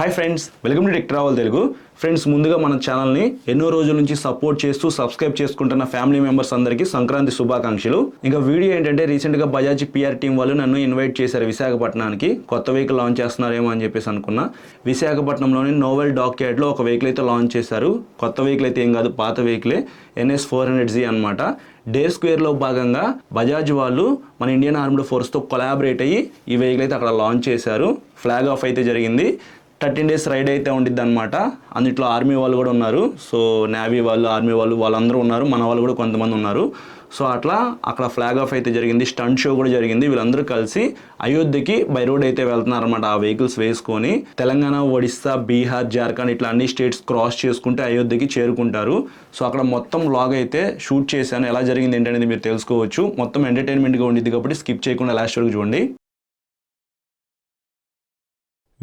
Hi friends, welcome to tech travel Telugu. Friends, ముందుగా మన ఛానల్ని ఎన్నో రోజుల నుంచి సపోర్ట్ చేస్తూ సబ్స్క్రైబ్ చేసుకుంటున్న ఫ్యామిలీ మెంబర్స్ అందరికీ సంక్రాంతి శుభాకాంక్షలు. ఇంకా వీడియో ఏంటంటే, రీసెంట్గా బజాజ్ పిఆర్ టీం వాళ్ళు నన్ను ఇన్వైట్ చేశారు విశాఖపట్నానికి. కొత్త వెహికల్ లాంచ్ చేస్తున్నారేమో అని చెప్పేసి అనుకున్నా. విశాఖపట్నంలోని నోవెల్ డాక్ యార్డ్లో ఒక వెహికల్ అయితే లాంచ్ చేశారు. కొత్త వెహికల్ అయితే ఏం కాదు, పాత వెహికలే, NS 400Z అనమాట. డే స్క్వేర్లో భాగంగా బజాజ్ వాళ్ళు మన ఇండియన్ ఆర్మ్డ్ ఫోర్స్తో కొలాబరేట్ అయ్యి ఈ వెహికల్ అయితే అక్కడ లాంచ్ చేశారు. ఫ్లాగ్ ఆఫ్ అయితే జరిగింది. 13 days రైడ్ అయితే ఉండిద్ది అనమాట. అందులో ఆర్మీ వాళ్ళు కూడా ఉన్నారు. సో నేవీ వాళ్ళు, ఆర్మీ వాళ్ళు, వాళ్ళందరూ ఉన్నారు. మన వాళ్ళు కూడా కొంతమంది ఉన్నారు. సో అట్లా అక్కడ ఫ్లాగ్ ఆఫ్ అయితే జరిగింది. స్టంట్ షో కూడా జరిగింది. వీళ్ళందరూ కలిసి అయోధ్యకి బై రోడ్ అయితే వెళ్తున్నారు అనమాట. ఆ వెహికల్స్ వేసుకొని తెలంగాణ, ఒడిస్సా, బీహార్, జార్ఖండ్ ఇట్లా అన్ని స్టేట్స్ క్రాస్ చేసుకుంటే అయోధ్యకి చేరుకుంటారు. సో అక్కడ మొత్తం వ్లాగ్ అయితే షూట్ చేశాను. ఎలా జరిగింది ఏంటనేది మీరు తెలుసుకోవచ్చు. మొత్తం ఎంటర్టైన్మెంట్గా ఉండిద్ది కాబట్టి స్కిప్ చేయకుండా లాస్ట్ వరకు చూడండి.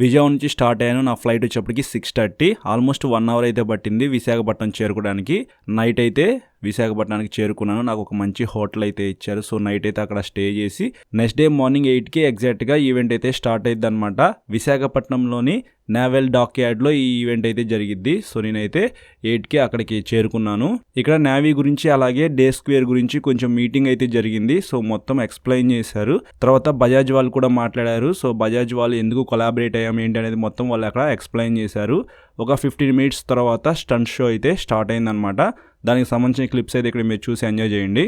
విజయవాడ నుంచి స్టార్ట్ అయ్యాను. నా ఫ్లైట్ వచ్చేప్పటికి 6:30. ఆల్మోస్ట్ 1 hour అయితే పట్టింది విశాఖపట్నం చేరుకోవడానికి. నైట్ అయితే విశాఖపట్నానికి చేరుకున్నాను. నాకు ఒక మంచి హోటల్ అయితే ఇచ్చారు. సో నైట్ అయితే అక్కడ స్టే చేసి నెక్స్ట్ డే మార్నింగ్ 8కి ఎగ్జాక్ట్గా ఈవెంట్ అయితే స్టార్ట్ అయ్యిద్ది అనమాట. విశాఖపట్నంలోని నేవల్ డాక్ యార్డ్లో ఈ ఈవెంట్ అయితే జరిగిద్ది. సో నేనైతే 8కి అక్కడికి చేరుకున్నాను. ఇక్కడ నేవీ గురించి అలాగే డే స్క్వేర్ గురించి కొంచెం మీటింగ్ అయితే జరిగింది. సో మొత్తం ఎక్స్ప్లెయిన్ చేశారు. తర్వాత బజాజ్ వాళ్ళు కూడా మాట్లాడారు. సో బజాజ్ వాళ్ళు ఎందుకు కొలాబరేట్ అయ్యాము ఏంటి అనేది మొత్తం వాళ్ళు అక్కడ ఎక్స్ప్లెయిన్ చేశారు. ఒక 15 minutes తర్వాత స్టంట్ షో అయితే స్టార్ట్ అయిందనమాట. దానికి సంబంధించిన క్లిప్స్ అయితే ఇక్కడ మీరు చూసి ఎంజాయ్ చేయండి.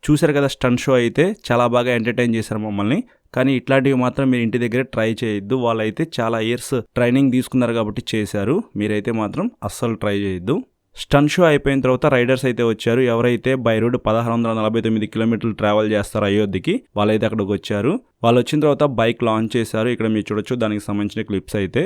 చూశారు కదా స్టంట్ షో అయితే చాలా బాగా ఎంటర్టైన్ చేశారు మమ్మల్ని. కానీ ఇట్లాంటివి మాత్రం మీరు ఇంటి దగ్గర ట్రై చేయొద్దు. వాళ్ళైతే చాలా ఇయర్స్ ట్రైనింగ్ తీసుకున్నారు కాబట్టి చేశారు. మీరైతే మాత్రం అస్సలు ట్రై చేయొద్దు. స్టన్ షో అయిపోయిన తర్వాత రైడర్స్ అయితే వచ్చారు. ఎవరైతే బై రోడ్ 1649 కిలోమీటర్లు ట్రావెల్ చేస్తారో అయోధ్యకి వాళ్ళైతే అక్కడికి వచ్చారు. వాళ్ళు వచ్చిన తర్వాత బైక్ లాంచ్ చేశారు. ఇక్కడ మీరు చూడొచ్చు దానికి సంబంధించిన క్లిప్స్ అయితే.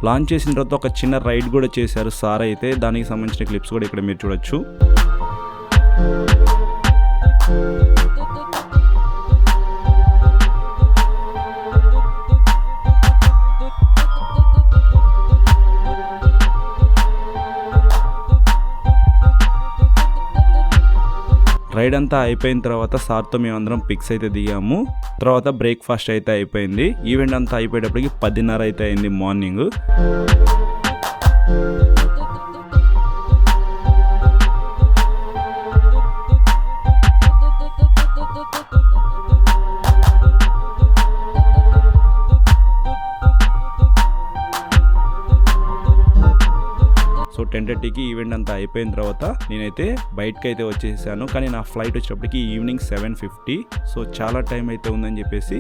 లాంచ్ చేసిన తర్వాత ఒక చిన్న రైడ్ కూడా చేశారు సార్ అయితే. దానికి సంబంధించిన క్లిప్స్ కూడా ఇక్కడ మీరు చూడొచ్చు. రైడ్ అంతా అయిపోయిన తర్వాత సార్తో మేమందరం పిక్స్ అయితే దిగాము. తర్వాత బ్రేక్ఫాస్ట్ అయితే అయిపోయింది. ఈవెంట్ అంతా అయిపోయేటప్పటికి 10:30 అయితే అయింది మార్నింగ్. సో 10:30కి ఈవెంట్ అంతా అయిపోయిన తర్వాత నేనైతే బయటకు అయితే వచ్చేసాను. కానీ నా ఫ్లైట్ వచ్చేటప్పటికి ఈవినింగ్ 7:50. సో చాలా టైం అయితే ఉందని చెప్పేసి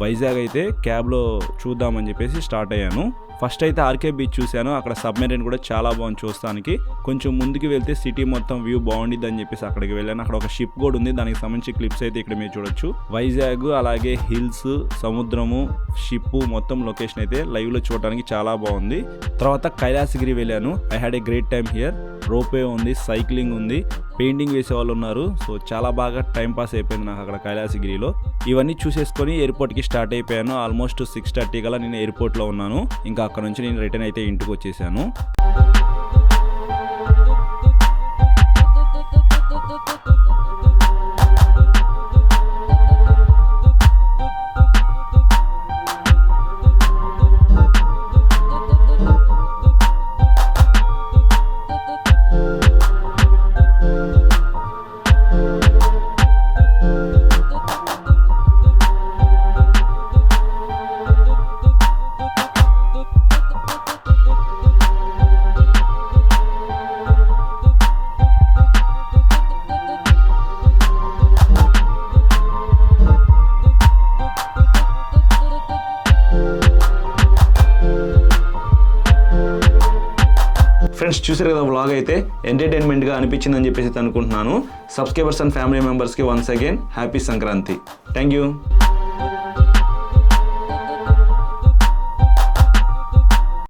వైజాగ్ అయితే క్యాబ్లో చూద్దామని చెప్పేసి స్టార్ట్ అయ్యాను. ఫస్ట్ అయితే ఆర్కే బీచ్ చూశాను. అక్కడ సబ్మెరైన్ కూడా చాలా బాగుంది చూస్తానికి. కొంచెం ముందుకు వెళ్తే సిటీ మొత్తం వ్యూ బాగుండిద్ది అని చెప్పేసి అక్కడికి వెళ్ళాను. అక్కడ ఒక షిప్ కూడా ఉంది. దానికి సంబంధించి క్లిప్స్ అయితే ఇక్కడ మీరు చూడొచ్చు. వైజాగ్ అలాగే హిల్స్, సముద్రము, షిప్ మొత్తం లొకేషన్ అయితే లైవ్లో చూడడానికి చాలా బాగుంది. తర్వాత కైలాసగిరి వెళ్ళాను. I had a great time here. రోపే ఉంది, సైక్లింగ్ ఉంది, పెయింటింగ్ వేసే వాళ్ళు ఉన్నారు. సో చాలా బాగా టైం పాస్ అయిపోయింది నాకు అక్కడ కైలాసగిరిలో. ఇవన్నీ చూసేసుకొని ఎయిర్పోర్ట్కి స్టార్ట్ అయిపోయాను. ఆల్మోస్ట్ 6:30 కల్లా నేను ఎయిర్పోర్ట్లో ఉన్నాను. ఇంకా అక్కడ నుంచి నేను రిటర్న్ అయితే ఇంటికి వచ్చేసాను. ఫ్రెండ్స్ చూసారు కదా వ్లాగ్ అయితే ఎంటర్టైన్మెంట్గా అనిపించిందని చెప్పేసి అనుకుంటున్నాను. సబ్స్క్రైబర్స్ అండ్ ఫ్యామిలీ మెంబర్స్కి once again happy Sankranti. Thank you.